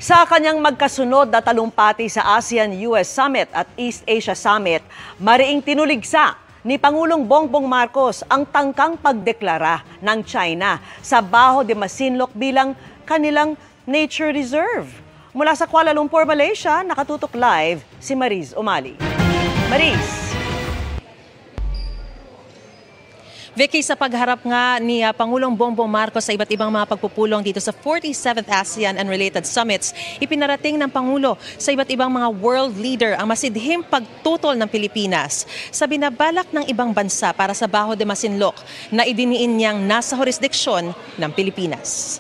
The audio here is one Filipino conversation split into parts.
Sa kanyang magkasunod na talumpati sa ASEAN-US Summit at East Asia Summit, mariing tinuligsa ni Pangulong Bongbong Marcos ang tangkang pagdeklara ng China sa Baho de Masinloc bilang kanilang nature reserve. Mula sa Kuala Lumpur, Malaysia, nakatutok live si Mariz Umali. Mariz. Vicky, sa pagharap nga ni Pangulong Bongbong Marcos sa iba't ibang mga pagpupulong dito sa 47th ASEAN and related summits, ipinarating ng Pangulo sa iba't ibang mga world leader ang masidhing pagtutol ng Pilipinas sa binabalak ng ibang bansa para sa Baho de Masinloc na idiniin niyang nasa jurisdiksyon ng Pilipinas.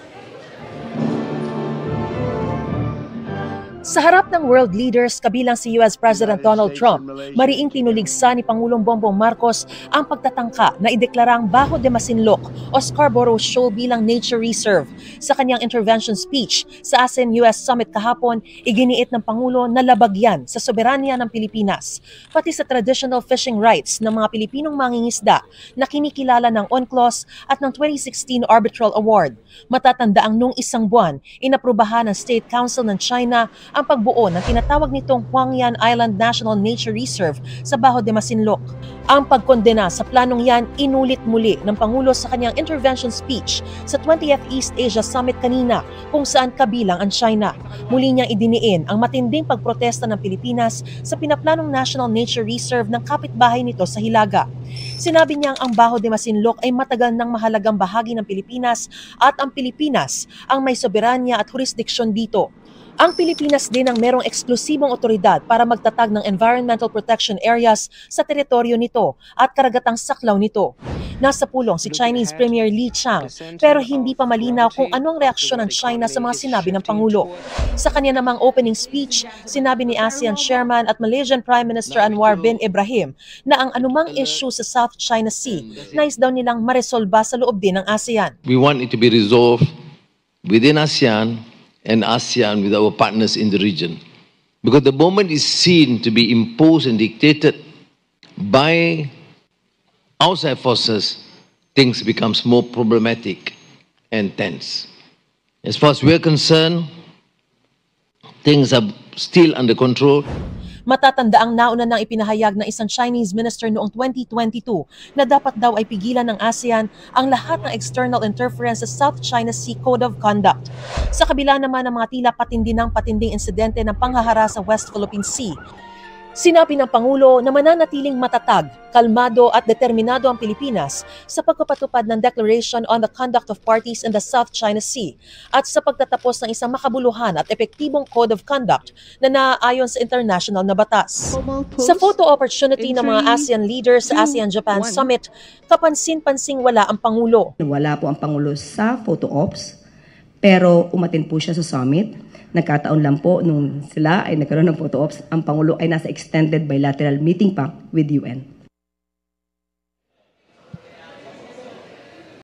Sa harap ng world leaders kabilang si US President Donald Trump, mariing tinuligsa ni Pangulong Bongbong Marcos ang pagtatangka na ideklarang Baho de Masinloc o Scarborough Shoal bilang nature reserve. Sa kanyang intervention speech sa ASEAN-US Summit kahapon, iginiit ng Pangulo na labag yan sa soberanya ng Pilipinas, pati sa traditional fishing rights ng mga Pilipinong mangingisda na kinikilala ng UNCLOS at ng 2016 Arbitral Award. Matatanda ang nung isang buwan, inaprubahan ng State Council ng China ang pagbuo ng tinatawag nitong Huangyan Island National Nature Reserve sa Baho de Masinloc. Ang pagkondena sa planong yan inulit muli ng Pangulo sa kanyang intervention speech sa 20th East Asia Summit kanina kung saan kabilang ang China. Muli niyang idiniin ang matinding pagprotesta ng Pilipinas sa pinaplanong National Nature Reserve ng kapitbahay nito sa Hilaga. Sinabi niyang ang Baho de Masinloc ay matagal ng mahalagang bahagi ng Pilipinas at ang Pilipinas ang may soberanya at jurisdiksyon dito. Ang Pilipinas din ang merong eksklusibong otoridad para magtatag ng environmental protection areas sa teritoryo nito at karagatang saklaw nito. Nasa pulong si Chinese Premier Li Qiang pero hindi pa malinaw kung ano ang reaksyon ng China sa mga sinabi ng Pangulo. Sa kanya namang opening speech, sinabi ni ASEAN Chairman at Malaysian Prime Minister Anwar bin Ibrahim na ang anumang issue sa South China Sea nais daw nilang maresolba sa loob din ng ASEAN. We want it to be resolved within ASEAN and ASEAN with our partners in the region. Because the moment is seen to be imposed and dictated by outside forces, things becomes more problematic and tense. As far as we're concerned, things are still under control. Matatanda ang nauna ng ipinahayag ng isang Chinese minister noong 2022 na dapat daw ay pigilan ng ASEAN ang lahat ng external interference sa South China Sea Code of Conduct. Sa kabila naman ng mga tila patinding insidente ng panghahara sa West Philippine Sea, sinabi ng Pangulo na mananatiling matatag, kalmado at determinado ang Pilipinas sa pagpapatupad ng Declaration on the Conduct of Parties in the South China Sea at sa pagtatapos ng isang makabuluhan at epektibong Code of Conduct na naaayon sa international na batas. Sa photo opportunity ng mga ASEAN leaders sa ASEAN-Japan Summit, kapansin-pansing wala ang Pangulo. Wala po ang Pangulo sa photo ops, pero umatin po siya sa summit. Nagkataon lang po nung sila ay nagkaroon ng photo ops, ang Pangulo ay nasa extended bilateral meeting pa with UN.